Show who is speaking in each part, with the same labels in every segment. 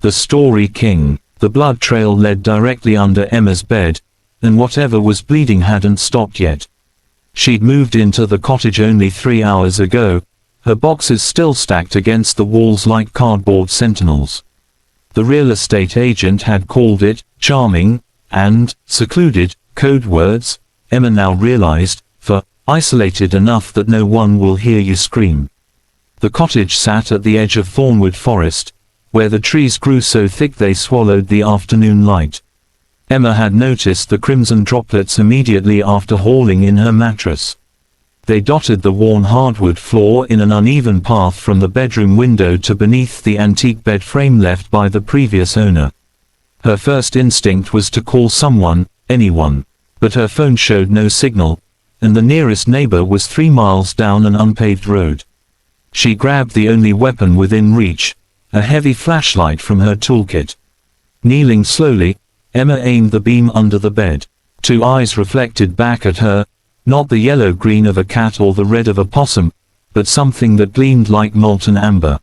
Speaker 1: The Story King. The blood trail led directly under Emma's bed, and whatever was bleeding hadn't stopped yet. She'd moved into the cottage only 3 hours ago, her boxes still stacked against the walls like cardboard sentinels. The real estate agent had called it charming and secluded, code words, Emma now realized, for isolated enough that no one will hear you scream. The cottage sat at the edge of Thornwood Forest, where the trees grew so thick they swallowed the afternoon light. Emma had noticed the crimson droplets immediately after hauling in her mattress. They dotted the worn hardwood floor in an uneven path from the bedroom window to beneath the antique bed frame left by the previous owner. Her first instinct was to call someone, anyone, but her phone showed no signal, and the nearest neighbor was 3 miles down an unpaved road. She grabbed the only weapon within reach, a heavy flashlight from her toolkit. Kneeling slowly, Emma aimed the beam under the bed. 2 eyes reflected back at her, not the yellow-green of a cat or the red of a possum, but something that gleamed like molten amber.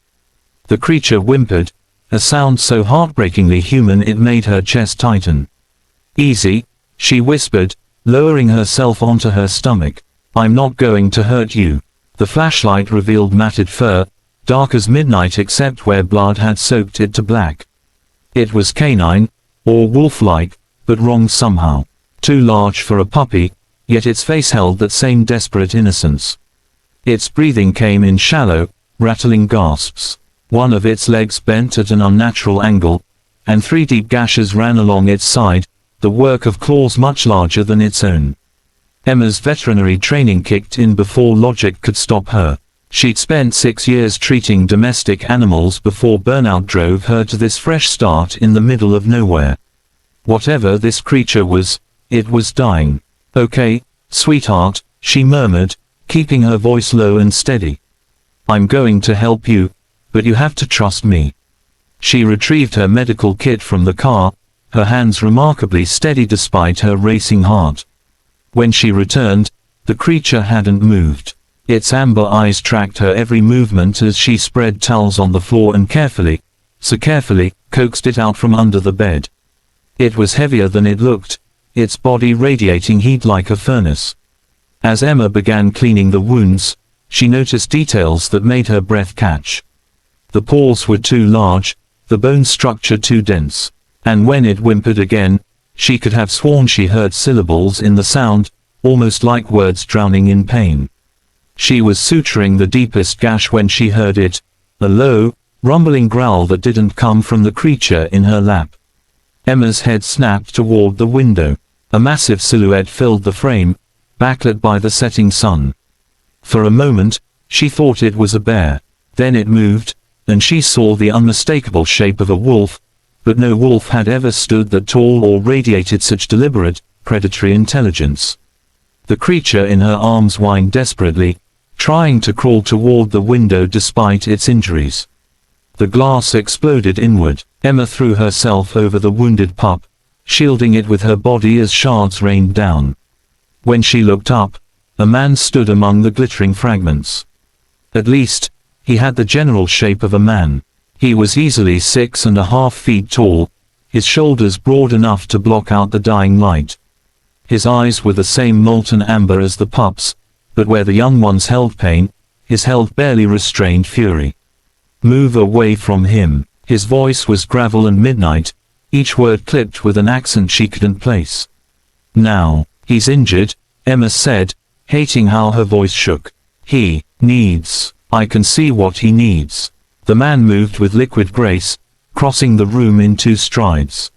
Speaker 1: The creature whimpered, a sound so heartbreakingly human it made her chest tighten. "Easy," she whispered, lowering herself onto her stomach. "I'm not going to hurt you." The flashlight revealed matted fur, dark as midnight except where blood had soaked it to black. It was canine, or wolf-like, but wrong somehow. Too large for a puppy, yet its face held that same desperate innocence. Its breathing came in shallow, rattling gasps. One of its legs bent at an unnatural angle, and 3 deep gashes ran along its side, the work of claws much larger than its own. Emma's veterinary training kicked in before logic could stop her. She'd spent 6 years treating domestic animals before burnout drove her to this fresh start in the middle of nowhere. Whatever this creature was, it was dying. "Okay, sweetheart," she murmured, keeping her voice low and steady. "I'm going to help you, but you have to trust me." She retrieved her medical kit from the car, her hands remarkably steady despite her racing heart. When she returned, the creature hadn't moved. Its amber eyes tracked her every movement as she spread towels on the floor and carefully, so carefully, coaxed it out from under the bed. It was heavier than it looked, its body radiating heat like a furnace. As Emma began cleaning the wounds, she noticed details that made her breath catch. The paws were too large, the bone structure too dense, and when it whimpered again, she could have sworn she heard syllables in the sound, almost like words drowning in pain. She was suturing the deepest gash when she heard it, a low, rumbling growl that didn't come from the creature in her lap. Emma's head snapped toward the window. A massive silhouette filled the frame, backlit by the setting sun. For a moment, she thought it was a bear. Then it moved, and she saw the unmistakable shape of a wolf, but no wolf had ever stood that tall or radiated such deliberate, predatory intelligence. The creature in her arms whined desperately, trying to crawl toward the window despite its injuries. The glass exploded inward. Emma threw herself over the wounded pup, shielding it with her body as shards rained down. When she looked up, a man stood among the glittering fragments. At least, he had the general shape of a man. He was easily 6.5 feet tall, his shoulders broad enough to block out the dying light. His eyes were the same molten amber as the pup's, but where the young ones held pain, his held barely restrained fury. "Move away from him." His voice was gravel and midnight, each word clipped with an accent she couldn't place. "Now, he's injured," Emma said, hating how her voice shook. "He needs. I can see what he needs." The man moved with liquid grace, crossing the room in 2 strides.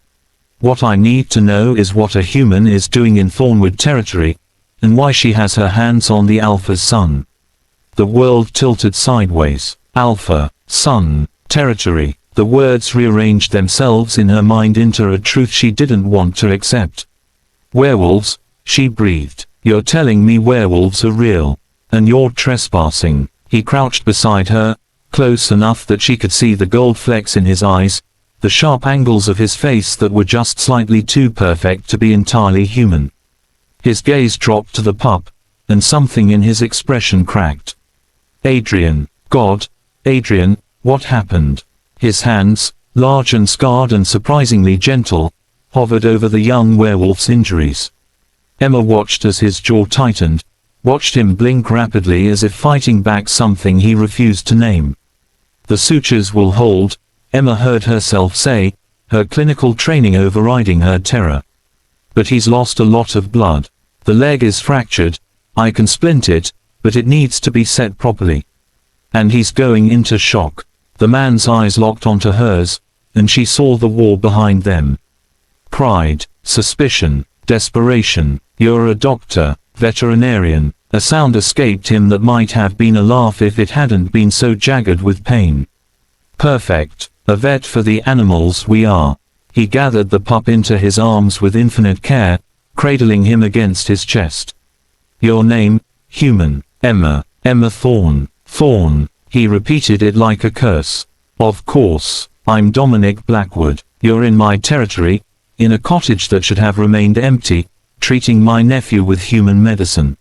Speaker 1: "What I need to know is what a human is doing in Thornwood territory, and why she has her hands on the Alpha's son." The world tilted sideways. Alpha, son, territory. The words rearranged themselves in her mind into a truth she didn't want to accept. "Werewolves," she breathed. "You're telling me werewolves are real. And you're trespassing." He crouched beside her, close enough that she could see the gold flecks in his eyes, the sharp angles of his face that were just slightly too perfect to be entirely human. His gaze dropped to the pup, and something in his expression cracked. "Adrian. God, Adrian, what happened?" His hands, large and scarred and surprisingly gentle, hovered over the young werewolf's injuries. Emma watched as his jaw tightened, watched him blink rapidly as if fighting back something he refused to name. "The sutures will hold," Emma heard herself say, her clinical training overriding her terror. "But he's lost a lot of blood. The leg is fractured, I can splint it, but it needs to be set properly. And he's going into shock." The man's eyes locked onto hers, and she saw the war behind them. Pride, suspicion, desperation. "You're a doctor, veterinarian." A sound escaped him that might have been a laugh if it hadn't been so jagged with pain. "Perfect. A vet for the animals we are." He gathered the pup into his arms with infinite care, cradling him against his chest. "Your name, human?" "Emma. Emma Thorne." "Thorne." He repeated it like a curse. "Of course. I'm Dominic Blackwood. You're in my territory, in a cottage that should have remained empty, treating my nephew with human medicine."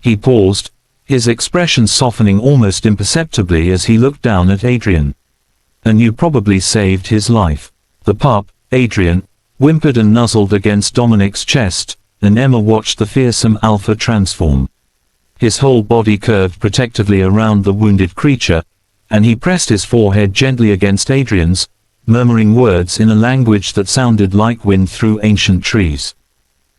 Speaker 1: He paused, his expression softening almost imperceptibly as he looked down at Adrian. "And you probably saved his life." The pup, Adrian, whimpered and nuzzled against Dominic's chest, and Emma watched the fearsome Alpha transform. His whole body curved protectively around the wounded creature, and he pressed his forehead gently against Adrian's, murmuring words in a language that sounded like wind through ancient trees.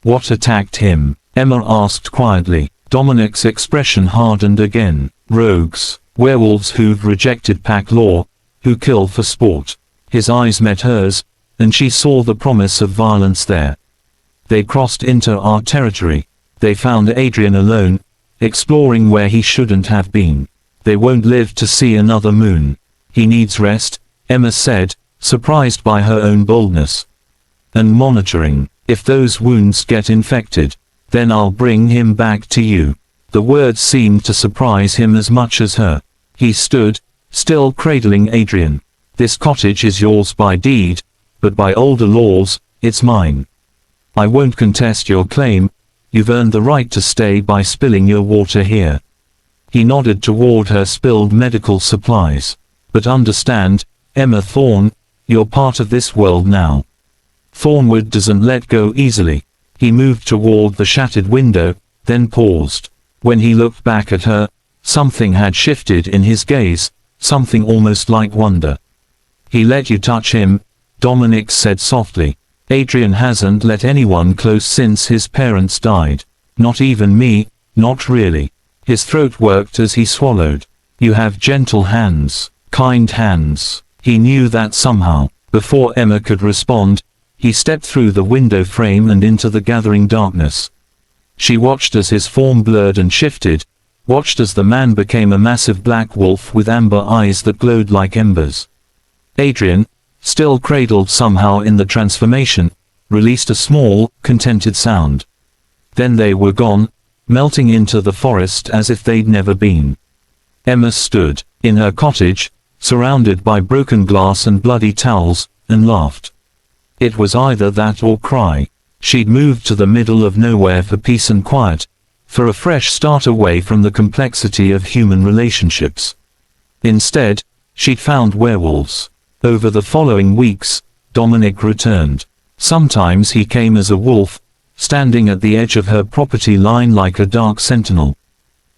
Speaker 1: "What attacked him?" Emma asked quietly. Dominic's expression hardened again. "Rogues. Werewolves who've rejected pack law, who kill for sport." His eyes met hers, and she saw the promise of violence there. "They crossed into our territory. They found Adrian alone, exploring where he shouldn't have been. They won't live to see another moon. He needs rest," Emma said, surprised by her own boldness. "And monitoring. If those wounds get infected, then I'll bring him back to you." The words seemed to surprise him as much as her. He stood, still cradling Adrian. "This cottage is yours by deed, but by older laws, it's mine. I won't contest your claim. You've earned the right to stay by spilling your water here." He nodded toward her spilled medical supplies. "But understand, Emma Thorne, you're part of this world now. Thornwood doesn't let go easily." He moved toward the shattered window, then paused. When he looked back at her, something had shifted in his gaze, something almost like wonder. "He let you touch him," Dominic said softly. "Adrian hasn't let anyone close since his parents died. Not even me, not really." His throat worked as he swallowed. "You have gentle hands, kind hands." He knew that somehow. Before Emma could respond, he stepped through the window frame and into the gathering darkness. She watched as his form blurred and shifted, watched as the man became a massive black wolf with amber eyes that glowed like embers. Adrian, still cradled somehow in the transformation, released a small, contented sound. Then they were gone, melting into the forest as if they'd never been. Emma stood, in her cottage, surrounded by broken glass and bloody towels, and laughed. It was either that or cry. She'd moved to the middle of nowhere for peace and quiet, for a fresh start away from the complexity of human relationships. Instead, she'd found werewolves. Over the following weeks, Dominic returned. Sometimes he came as a wolf, standing at the edge of her property line like a dark sentinel.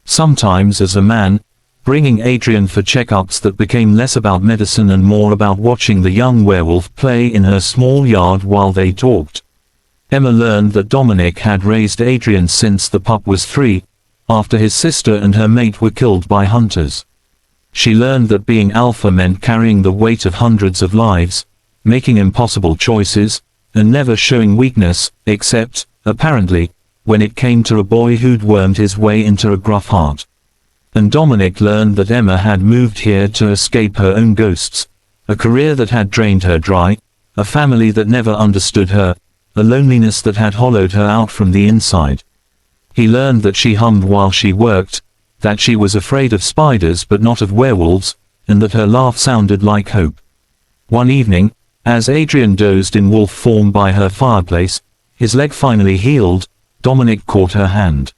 Speaker 1: Sometimes as a man, bringing Adrian for checkups that became less about medicine and more about watching the young werewolf play in her small yard while they talked. Emma learned that Dominic had raised Adrian since the pup was 3, after his sister and her mate were killed by hunters. She learned that being alpha meant carrying the weight of hundreds of lives, making impossible choices, and never showing weakness, except, apparently, when it came to a boy who'd wormed his way into a gruff heart. And Dominic learned that Emma had moved here to escape her own ghosts, a career that had drained her dry, a family that never understood her, a loneliness that had hollowed her out from the inside. He learned that she hummed while she worked, that she was afraid of spiders but not of werewolves, and that her laugh sounded like hope. One evening, as Adrian dozed in wolf form by her fireplace, his leg finally healed, Dominic caught her hand.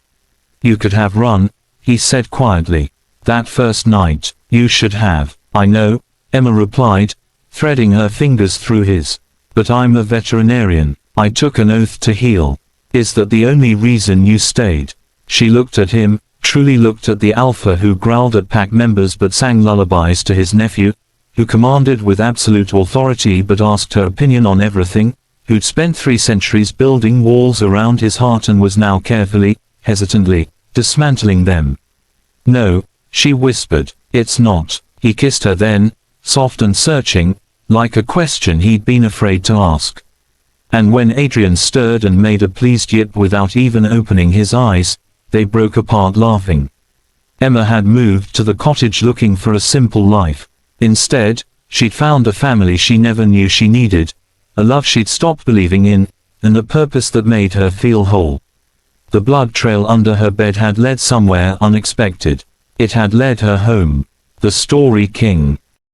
Speaker 1: "You could have run," he said quietly. "That first night, you should have." "I know," Emma replied, threading her fingers through his. But I'm a veterinarian. I took an oath to heal. Is that the only reason you stayed? She looked at him, truly looked at the alpha who growled at pack members but sang lullabies to his nephew, who commanded with absolute authority but asked her opinion on everything, who'd spent 3 centuries building walls around his heart and was now carefully, hesitantly, dismantling them. No, she whispered, it's not. He kissed her then, soft and searching, like a question he'd been afraid to ask. And when Adrian stirred and made a pleased yip without even opening his eyes, they broke apart laughing. Emma had moved to the cottage looking for a simple life. Instead, she'd found a family she never knew she needed, a love she'd stopped believing in, and a purpose that made her feel whole. The blood trail under her bed had led somewhere unexpected. It had led her home. The Story King.